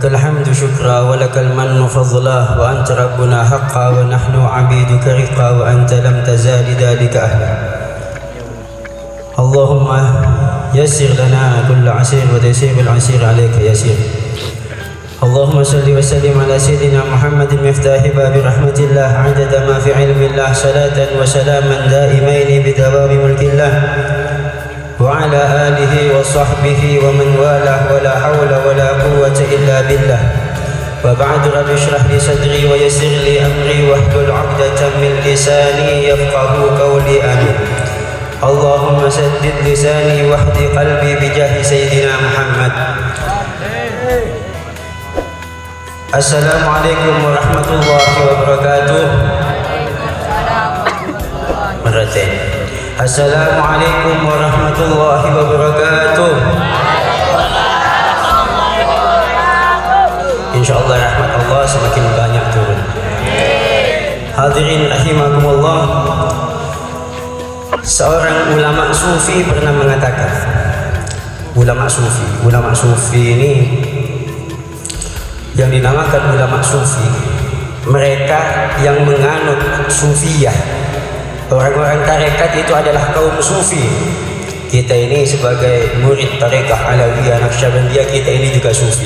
لك الحمد شكرا ولك المن فضلا وأنت ربنا حقا ونحن عبيدك رقا وأنت لم تزال ذلك أهلا. اللهم يسر لنا كل عسير وتيسير العسير عليك يسير. اللهم صل وسلم على سيدنا محمد مفتاح باب رحمة الله عدد ما في علم الله صلاة وسلاما دائمين بدوام ملك الله وعلى آله وصحبه ومن والاه ولا حول ولا قوة إلا بالله. وبعد رب اشرح لي صدري ويسر لي أمري واحلل عقدة من لساني يفقه قولي آمين. اللهم سدد لساني واهد قلبي بجاه سيدنا محمد. السلام عليكم ورحمة الله وبركاته. مرتين. Assalamualaikum warahmatullahi wabarakatuh. Insyaallah rahmat Allah semakin banyak turun. Hadirin rahimakumullah. Seorang ulama sufi pernah mengatakan, ulama sufi ini yang dinamakan ulama sufi, mereka yang menganut sufiyah. Orang-orang tarekat itu adalah kaum sufi. Kita ini sebagai murid tarekat Alawiyah Naqsyabandiyah, kita ini juga sufi.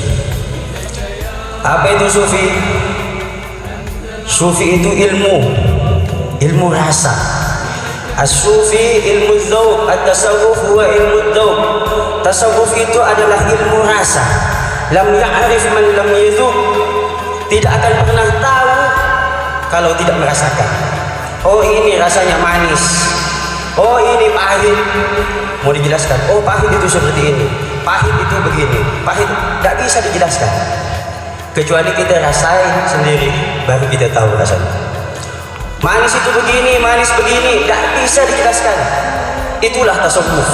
Apa itu sufi? Sufi itu ilmu rasa. As-sufi ilmu dzauq, at-tasawuf huwa ilmu dzauq. Tasawuf itu adalah ilmu rasa. Lam ya'rif man lam yadhuq. Tidak akan pernah tahu kalau tidak merasakan. Oh ini rasanya manis, oh ini pahit, mau dijelaskan, oh pahit itu seperti ini, pahit itu begini, pahit, tidak bisa dijelaskan kecuali kita rasain sendiri baru kita tahu rasanya. Manis itu begini, manis begini, tidak bisa dijelaskan. Itulah tasawuf.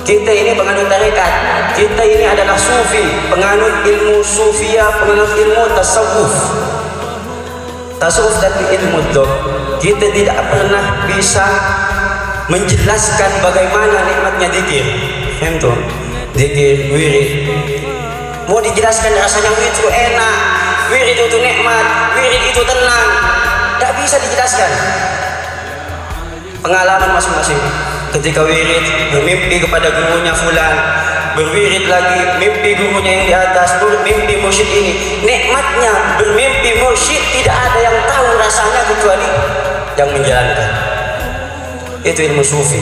Kita ini penganut tarekat, kita ini adalah sufi, penganut ilmu sufiyah, penganut ilmu tasawuf. Tasawuf dan ilmu dzauq, kita tidak pernah bisa menjelaskan bagaimana nikmatnya zikir. Itu zikir, wirid. Mau dijelaskan rasanya wirid itu enak, wirid itu nikmat, wirid itu tenang, tidak bisa dijelaskan. Pengalaman masing-masing. Ketika wirid bermimpi kepada gurunya fulan, berwirid lagi mimpi gurunya yang di atas, bermimpi mursyid ini. Nikmatnya bermimpi mursyid tidak ada yang tahu rasanya kecuali yang menjalankan. Itu ilmu sufi.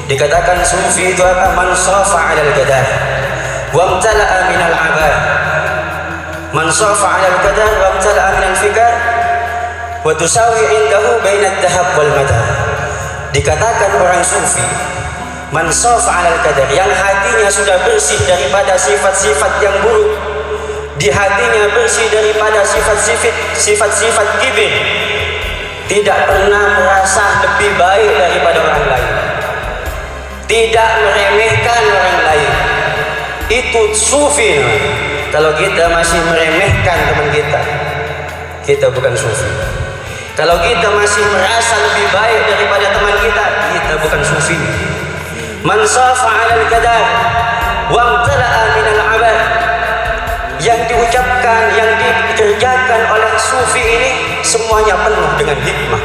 Dikatakan sufi itu apa? Man safa 'alal qadar wa amtala'a minal 'abad. Man safa 'alal qadar wa amtala'a minal fikar wa tusawi 'indahu bainad dhahab wal madar. Dikatakan orang sufi man safa 'alal qadar, yang hatinya sudah bersih daripada sifat-sifat yang buruk, di hatinya bersih daripada sifat-sifat kibir, tidak pernah merasa lebih baik daripada orang lain, tidak meremehkan orang lain. Itu sufi. Kalau kita masih meremehkan teman kita, kita bukan sufi. Kalau kita masih merasa lebih baik daripada teman kita, kita bukan sufi. Man safa 'alal qadar wa amtala'a minal 'abad. Yang diucapkan, yang dikerjakan oleh sufi ini semuanya penuh dengan hikmah.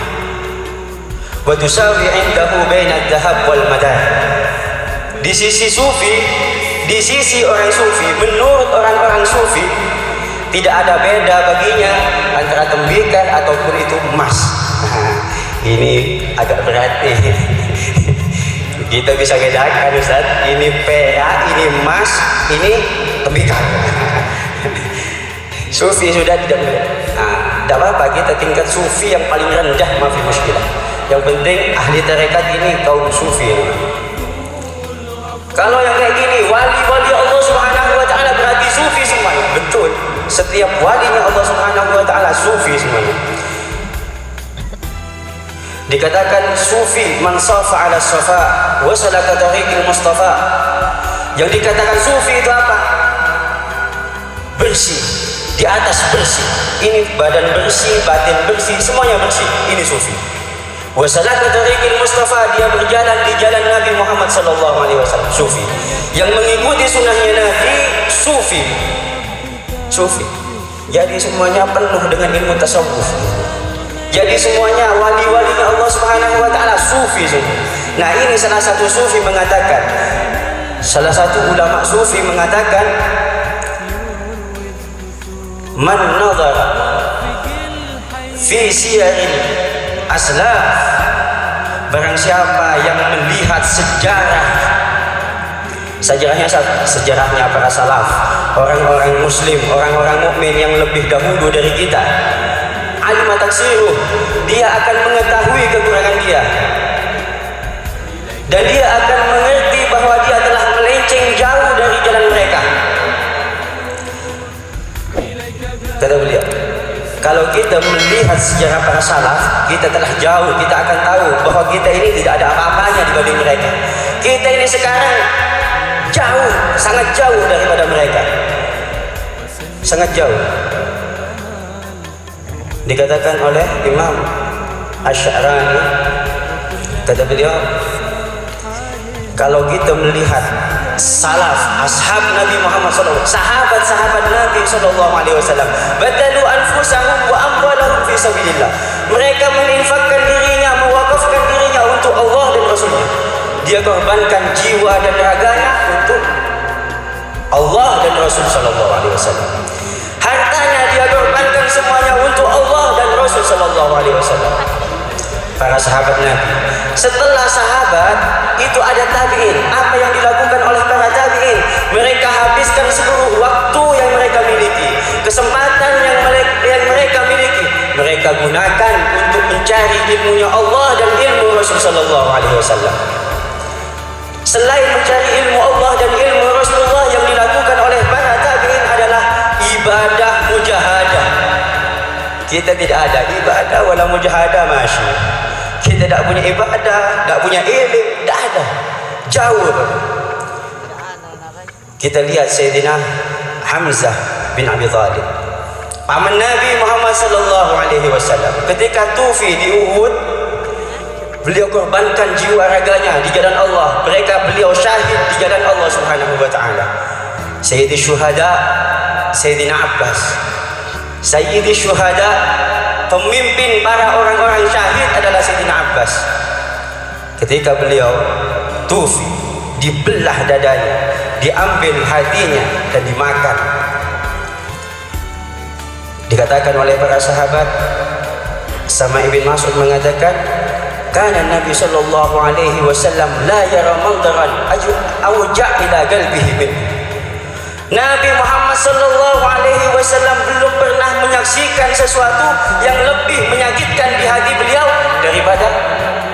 Wa tusawi 'indahu bainad dhahab wal madar. Di sisi sufi, di sisi orang sufi, menurut orang-orang sufi, tidak ada beda baginya antara tembikar ataupun itu emas. Nah, ini agak berat nih. Kita bisa bedakan Ustaz, ini perak, ini emas, ini tembikar. Sufi sudah tidak boleh. Nah, tidak apa-apa, kita tingkat sufi yang paling rendah, maaf muskilah. Yang penting ahli tarekat ini kaum sufi. Kalau yang kayak gini, wali-wali Allah Subhanahu wa taala berarti sufi semuanya. Betul. Setiap walinya Allah Subhanahu wa taala sufi semuanya. Dikatakan sufi man safa 'ala safa wa salaka tariqil mustafa. Yang dikatakan sufi itu apa? Bersih, di atas bersih. Ini badan bersih, batin bersih, semuanya bersih. Ini sufi. Wa salaka tariqil mustafa, dia berjalan di jalan Nabi Muhammad sallallahu alaihi wasallam. Sufi. Yang mengikuti sunnahnya Nabi, sufi. sufi. Jadi semuanya penuh dengan ilmu tasawuf. Jadi semuanya wali-walinya Allah Subhanahu wa taala sufi semua. Nah, ini salah satu sufi mengatakan, salah satu ulama sufi mengatakan, man nadhara fi siyaril aslaf, barang siapa yang melihat sejarahnya para salaf, orang-orang muslim, orang-orang mukmin yang lebih dahulu dari kita, alima taksiruh, dia akan mengetahui kekurangan dia, dan dia akan mengerti bahwa dia telah melenceng jauh dari jalan mereka. Kata beliau, kalau kita melihat sejarah para salaf, kita telah jauh, kita akan tahu bahwa kita ini tidak ada apa-apanya dibanding mereka. Kita ini sekarang jauh, sangat jauh daripada mereka, sangat jauh. Dikatakan oleh Imam Asy'arani, kata beliau, kalau kita melihat salaf, ashab Nabi Muhammad SAW, sahabat-sahabat Nabi SAW, badalu anfusahum wa amwalahum fi sabilillah, mereka menginfakkan dirinya, mewakafkan dirinya untuk Allah dan Rasulnya. Dia korbankan jiwa dan raganya untuk Allah dan Rasul SAW. Hartanya dia korbankan semuanya untuk Allah dan Rasul SAW. Para sahabat Nabi. Setelah sahabat itu ada tabi'in. Apa yang dilakukan oleh para tabi'in? Mereka habiskan seluruh waktu yang mereka miliki, kesempatan yang mereka miliki, mereka gunakan untuk mencari ilmunya Allah dan ilmu Rasul SAW. Selain mencari ilmu Allah dan ilmu Rasulullah, yang dilakukan oleh para tabi'in adalah ibadah mujahadah. Kita tidak ada ibadah wala mujahadah, masya. Kita tidak punya ibadah, tidak punya ilmu, tidak ada, jauh. Kita lihat Sayyidina Hamzah bin Abi Thalib, paman Nabi Muhammad SAW, ketika tufi di Uhud, beliau korbankan jiwa raganya di jalan Allah. Beliau syahid di jalan Allah Subhanahu wa taala. Sayyidi syuhada Sayyidina Abbas, Sayyidi syuhada, pemimpin para orang-orang syahid adalah Sayyidina Abbas. Ketika beliau tufi, dibelah dadanya, diambil hatinya dan dimakan. Dikatakan oleh para sahabat, sama Ibn Mas'ud mengatakan, kana Nabi sallallahu alaihi wasallam la yara mandaran awja' ila qalbihi min. Nabi Muhammad sallallahu alaihi wasallam belum pernah menyaksikan sesuatu yang lebih menyakitkan di hati beliau daripada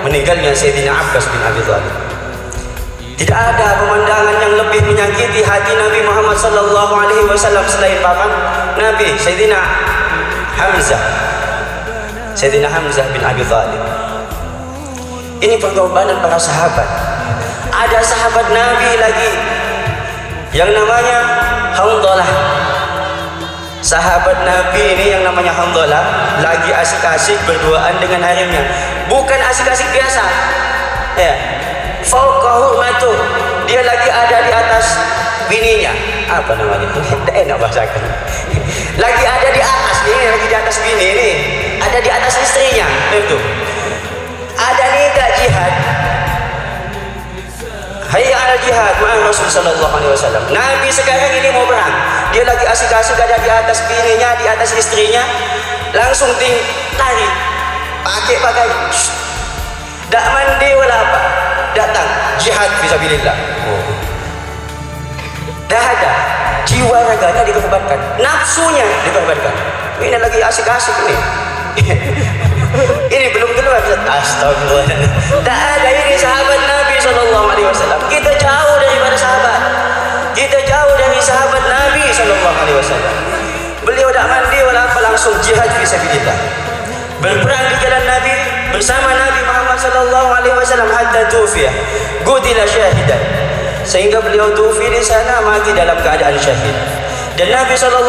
meninggalnya Sayyidina Abbas bin Abi Thalib. Tidak ada pemandangan yang lebih menyakiti hati Nabi Muhammad sallallahu alaihi wasallam selain paman Nabi Sayyidina Hamzah bin Abi Thalib. Ini pengorbanan para sahabat. Ada sahabat Nabi lagi yang namanya Hamdalah. Sahabat Nabi ini yang namanya Hamdalah lagi asik-asik berduaan dengan harimnya. Bukan asik-asik biasa, ya, fauqahu matu, dia lagi ada di atas bininya. Apa namanya? Tidak enak bahasakan. Lagi ada di atas, ini lagi di atas bini ini, ada di atas istrinya. Itu ada nikah jihad, hayya ala jihad ma'al Rasul sallallahu alaihi wasallam. Nabi sekarang ini mau perang, dia lagi asik-asik ada di atas bininya, di atas istrinya, langsung lari, pakai dak mandi wala apa, datang jihad fisabilillah. Dah ada, jiwa raganya dikorbankan, nafsunya dikorbankan. Ini lagi asik-asik ini. Ini belum keluar. Astagfirullah. Tak ada ini sahabat Nabi SAW. Kita jauh daripada sahabat. Kita jauh dari sahabat Nabi SAW. Beliau tak mandi wala apa, langsung jihad fisabilillah, berperang di jalan Nabi bersama Nabi Muhammad SAW hatta tufiya qutila syahidan, sehingga beliau tufi di sana, mati dalam keadaan syahid. Dan Nabi SAW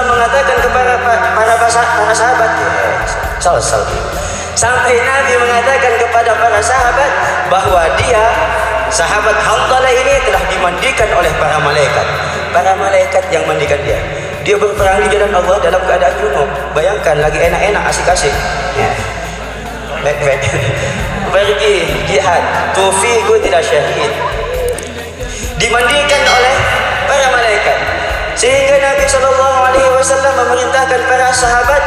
mengatakan kepada para sahabat, sampai Nabi mengatakan kepada para sahabat bahwa dia, sahabat Hamdalah ini, telah dimandikan oleh para malaikat yang mandikan dia. Dia berperang di jalan Allah dalam keadaan junub. Bayangkan lagi enak-enak asik-asik. Ya. Baik-baik. Pergi jihad, tufiqu tidak syahid. Dimandikan oleh para malaikat. Sehingga Nabi SAW memerintahkan para sahabat,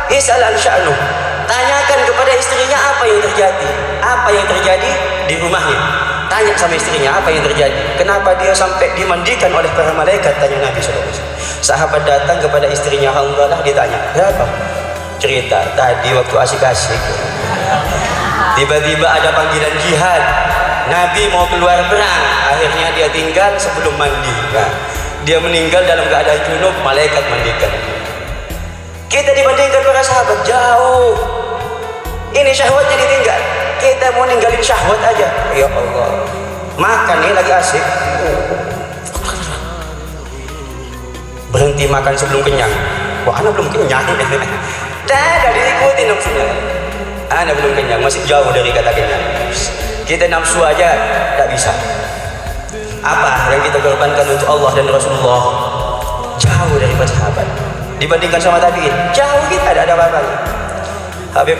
is'al an sya'nuh. Tanyakan kepada istrinya apa yang terjadi. Apa yang terjadi di rumahnya. Tanya sama istrinya apa yang terjadi. Kenapa dia sampai dimandikan oleh para malaikat, tanya Nabi SAW. Sahabat datang kepada istrinya Hanzalah, ditanya, "Kenapa?" Cerita, tadi waktu asik-asik tiba-tiba ada panggilan jihad. Nabi mau keluar perang, akhirnya dia tinggal sebelum mandi. Nah, dia meninggal dalam keadaan junub, malaikat mandikan. Kita dibandingkan para sahabat jauh. Ini syahwatnya ditinggal. Kita mau ninggalin syahwat aja. Ya Allah. Makan nih lagi asik. Berhenti makan sebelum kenyang. Wah, anak belum kenyang. Dah diikuti nafsunya. Anak belum kenyang, masih jauh dari kata kenyang. Kita nafsu aja tak bisa. Apa yang kita korbankan untuk Allah dan Rasulullah? Jauh daripada sahabat. Dibandingkan sama tabi'in, jauh kita ada apa-apanya. Habib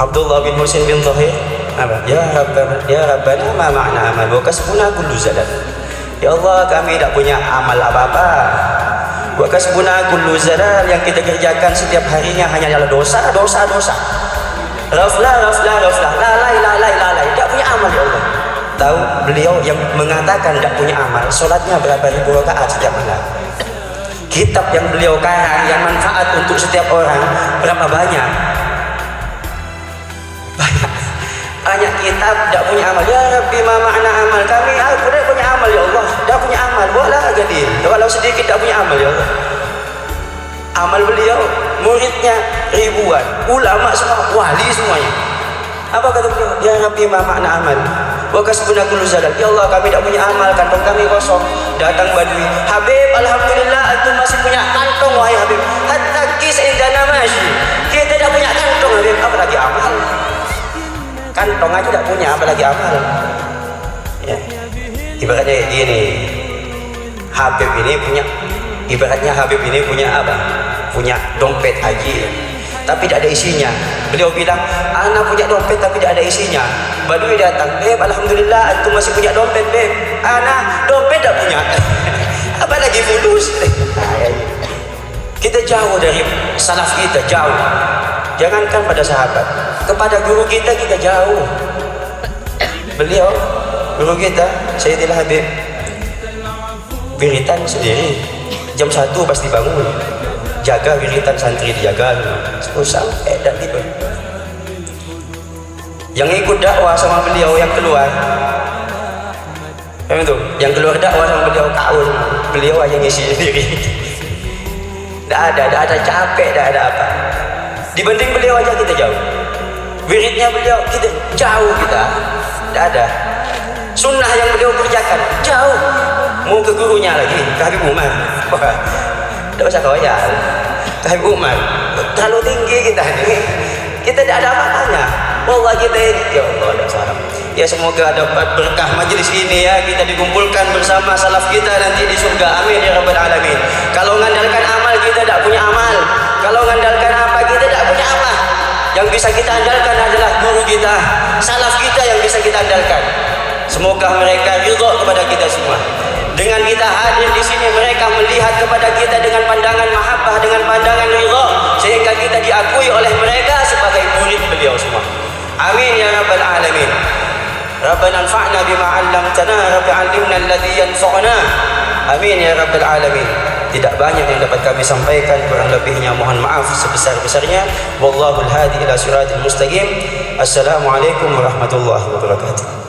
Abdullah bin Husain bin Zahir, apa? Ya Rabbana ma ma'na amal wa kasbuna kullu zalat. Ya Allah, kami tak punya amal apa-apa. Wa kasbuna kullu zalat, yang kita kerjakan setiap harinya hanyalah dosa. Rafla, lalai, tak punya amal ya Allah. Tahu beliau yang mengatakan tak punya amal, solatnya berapa ribu rakaat setiap malam. Kitab yang beliau karang yang manfaat untuk setiap orang berapa banyak? Banyak kitab tak punya amal. Ya Rabbi ma ma'na amal, kami aku tak punya amal ya Allah. Tak punya amal, boleh jadi walau sedikit tak punya amal ya Allah. Amal beliau, muridnya ribuan, ulama semua, wali semuanya. Apa kata beliau? Ya Rabbi ma ma'na amal wa kasbuna kullu zalat. Ya Allah, kami tak punya amal, kantong kami kosong. Datang badui, Habib, alhamdulillah antum masih punya kantong wahai Habib. Hatta kis indana masyi. Kita tak punya kantong Habib, apalagi amal. Kantong aja tak punya, apalagi amal. Ya. Ibaratnya gini, Habib ini punya, ibaratnya Habib ini punya apa? Punya dompet haji, tapi tidak ada isinya. Beliau bilang, anak punya dompet tapi tidak ada isinya. Badui datang, Beb, alhamdulillah antum masih punya dompet, Beb. Anak dompet tak punya. Apalagi fulus. Kita jauh dari salaf kita, jauh. Jangankan pada sahabat, kepada guru kita jauh. Beliau, guru kita, Sayyidil Habib, wiritan sendiri. Jam 1 pasti bangun. Jaga wiritan santri, dijaga. Sampai dah tidur. Yang ikut dakwah sama beliau yang keluar, yang keluar dakwah sama beliau kaul, beliau aja ngisi sendiri. Tak ada capek, tak ada apa. Dibanding beliau aja kita jauh. Wiridnya beliau kita jauh, kita tak ada. Sunnah yang beliau kerjakan jauh. Mau ke gurunya lagi, ke Habib Umar. Wah, tak usah koyal. Ke Habib Umar terlalu tinggi kita ini. Kita tidak ada apa-apanya. Wallah kita ini, ya Allah, ada salam. Ya semoga dapat berkah majelis ini ya, kita dikumpulkan bersama salaf kita nanti di surga. Amin ya rabbal alamin. Kalau mengandalkan amal kita tidak punya amal. Kalau mengandalkan apa kita tidak punya apa. Yang bisa kita andalkan adalah guru kita, salaf kita yang bisa kita andalkan. Semoga mereka ridha kepada kita semua. Dengan kita hadir di sini, mereka melihat kepada kita dengan pandangan mahabbah, dengan pandangan ridha, sehingga kita diakui oleh mereka sebagai murid beliau semua. Amin ya rabbal alamin. Rabbana anfa'na bima 'allamtana, rabbi 'allimna alladhi yanfa'una. Amin ya rabbal alamin. Tidak banyak yang dapat kami sampaikan, kurang lebihnya mohon maaf sebesar-besarnya. Wallahul hadi ila siratal mustaqim. Assalamualaikum warahmatullahi wabarakatuh.